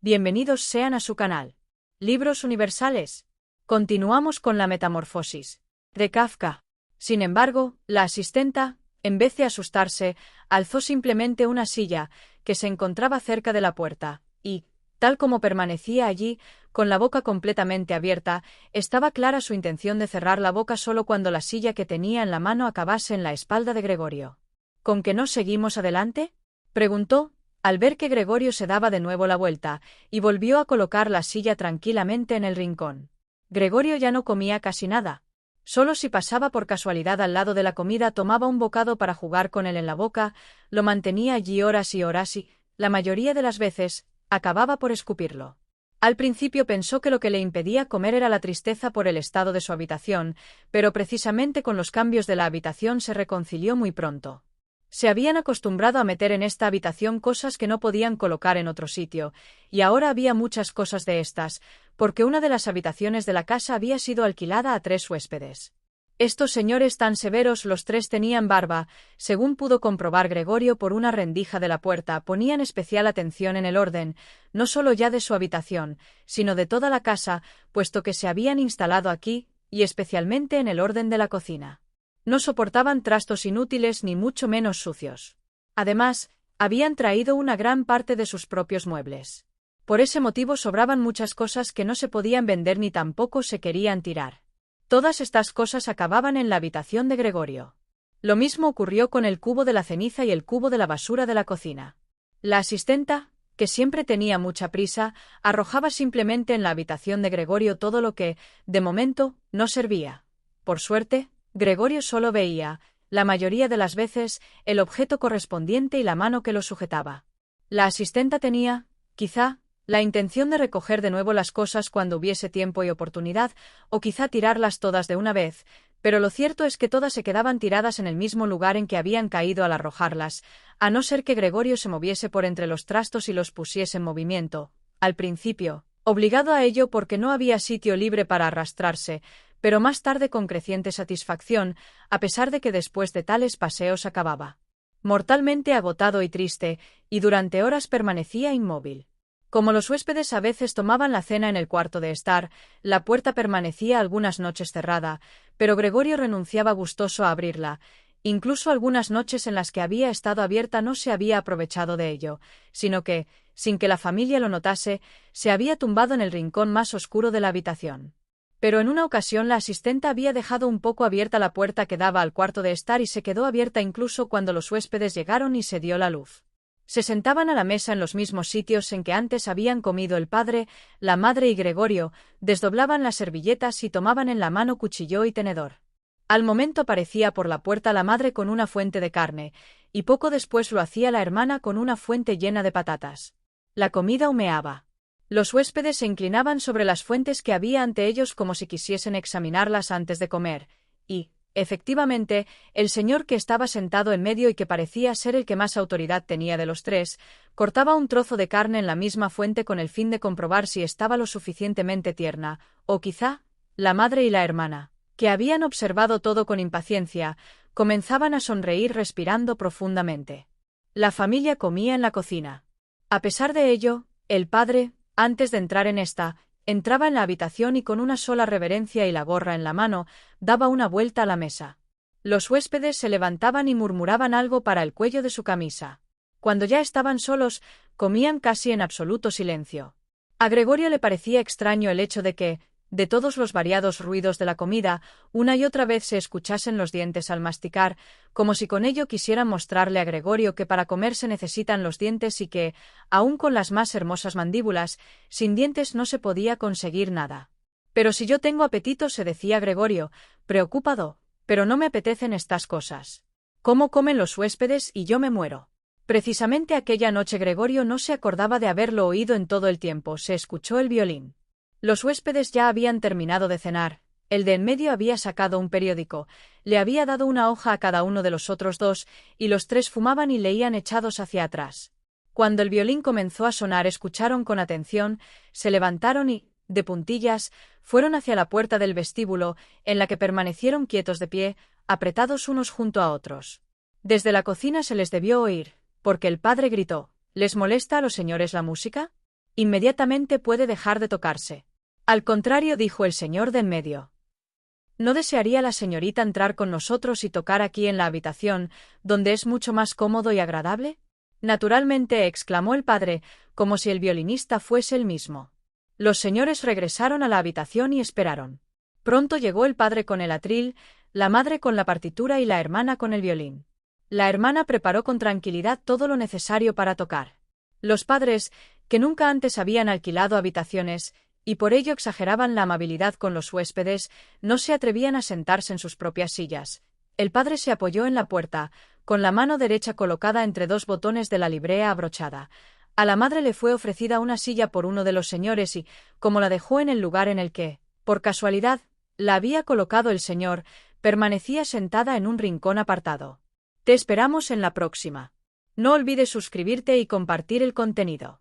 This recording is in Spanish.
Bienvenidos sean a su canal. Libros universales. Continuamos con la metamorfosis de Kafka. Sin embargo, la asistenta, en vez de asustarse, alzó simplemente una silla que se encontraba cerca de la puerta, y, tal como permanecía allí, con la boca completamente abierta, estaba clara su intención de cerrar la boca solo cuando la silla que tenía en la mano acabase en la espalda de Gregorio. ¿Con qué no seguimos adelante?, preguntó, al ver que Gregorio se daba de nuevo la vuelta, y volvió a colocar la silla tranquilamente en el rincón. Gregorio ya no comía casi nada. Solo si pasaba por casualidad al lado de la comida tomaba un bocado para jugar con él en la boca, lo mantenía allí horas y horas y, la mayoría de las veces, acababa por escupirlo. Al principio pensó que lo que le impedía comer era la tristeza por el estado de su habitación, pero precisamente con los cambios de la habitación se reconcilió muy pronto. Se habían acostumbrado a meter en esta habitación cosas que no podían colocar en otro sitio, y ahora había muchas cosas de estas, porque una de las habitaciones de la casa había sido alquilada a 3 huéspedes. Estos señores tan severos, los 3 tenían barba, según pudo comprobar Gregorio por una rendija de la puerta, ponían especial atención en el orden, no solo ya de su habitación, sino de toda la casa, puesto que se habían instalado aquí, y especialmente en el orden de la cocina. No soportaban trastos inútiles ni mucho menos sucios. Además, habían traído una gran parte de sus propios muebles. Por ese motivo sobraban muchas cosas que no se podían vender ni tampoco se querían tirar. Todas estas cosas acababan en la habitación de Gregorio. Lo mismo ocurrió con el cubo de la ceniza y el cubo de la basura de la cocina. La asistenta, que siempre tenía mucha prisa, arrojaba simplemente en la habitación de Gregorio todo lo que, de momento, no servía. Por suerte, Gregorio solo veía, la mayoría de las veces, el objeto correspondiente y la mano que lo sujetaba. La asistenta tenía, quizá, la intención de recoger de nuevo las cosas cuando hubiese tiempo y oportunidad, o quizá tirarlas todas de una vez, pero lo cierto es que todas se quedaban tiradas en el mismo lugar en que habían caído al arrojarlas, a no ser que Gregorio se moviese por entre los trastos y los pusiese en movimiento, al principio, obligado a ello porque no había sitio libre para arrastrarse, pero más tarde con creciente satisfacción, a pesar de que después de tales paseos acababa mortalmente agotado y triste, y durante horas permanecía inmóvil. Como los huéspedes a veces tomaban la cena en el cuarto de estar, la puerta permanecía algunas noches cerrada, pero Gregorio renunciaba gustoso a abrirla. Incluso algunas noches en las que había estado abierta no se había aprovechado de ello, sino que, sin que la familia lo notase, se había tumbado en el rincón más oscuro de la habitación. Pero en una ocasión la asistenta había dejado un poco abierta la puerta que daba al cuarto de estar y se quedó abierta incluso cuando los huéspedes llegaron y se dio la luz. Se sentaban a la mesa en los mismos sitios en que antes habían comido el padre, la madre y Gregorio, desdoblaban las servilletas y tomaban en la mano cuchillo y tenedor. Al momento aparecía por la puerta la madre con una fuente de carne, y poco después lo hacía la hermana con una fuente llena de patatas. La comida humeaba. Los huéspedes se inclinaban sobre las fuentes que había ante ellos como si quisiesen examinarlas antes de comer, y, efectivamente, el señor que estaba sentado en medio y que parecía ser el que más autoridad tenía de los 3, cortaba un trozo de carne en la misma fuente con el fin de comprobar si estaba lo suficientemente tierna, o quizá, la madre y la hermana, que habían observado todo con impaciencia, comenzaban a sonreír respirando profundamente. La familia comía en la cocina. A pesar de ello, el padre, antes de entrar en esta, entraba en la habitación y con una sola reverencia y la gorra en la mano, daba una vuelta a la mesa. Los huéspedes se levantaban y murmuraban algo para el cuello de su camisa. Cuando ya estaban solos, comían casi en absoluto silencio. A Gregorio le parecía extraño el hecho de que, de todos los variados ruidos de la comida, una y otra vez se escuchasen los dientes al masticar, como si con ello quisieran mostrarle a Gregorio que para comer se necesitan los dientes y que, aun con las más hermosas mandíbulas, sin dientes no se podía conseguir nada. Pero si yo tengo apetito, se decía Gregorio, preocupado, pero no me apetecen estas cosas. ¿Cómo comen los huéspedes y yo me muero? Precisamente aquella noche Gregorio no se acordaba de haberlo oído en todo el tiempo, se escuchó el violín. Los huéspedes ya habían terminado de cenar, el de en medio había sacado un periódico, le había dado una hoja a cada uno de los otros 2, y los 3 fumaban y leían echados hacia atrás. Cuando el violín comenzó a sonar escucharon con atención, se levantaron y, de puntillas, fueron hacia la puerta del vestíbulo, en la que permanecieron quietos de pie, apretados unos junto a otros. Desde la cocina se les debió oír, porque el padre gritó: ¿Les molesta a los señores la música? Inmediatamente puede dejar de tocarse. Al contrario, dijo el señor de en medio. ¿No desearía la señorita entrar con nosotros y tocar aquí en la habitación, donde es mucho más cómodo y agradable? Naturalmente, exclamó el padre, como si el violinista fuese el mismo. Los señores regresaron a la habitación y esperaron. Pronto llegó el padre con el atril, la madre con la partitura y la hermana con el violín. La hermana preparó con tranquilidad todo lo necesario para tocar. Los padres, que nunca antes habían alquilado habitaciones, y por ello exageraban la amabilidad con los huéspedes, no se atrevían a sentarse en sus propias sillas. El padre se apoyó en la puerta, con la mano derecha colocada entre dos botones de la librea abrochada. A la madre le fue ofrecida una silla por uno de los señores y, como la dejó en el lugar en el que, por casualidad, la había colocado el señor, permanecía sentada en un rincón apartado. Te esperamos en la próxima. No olvides suscribirte y compartir el contenido.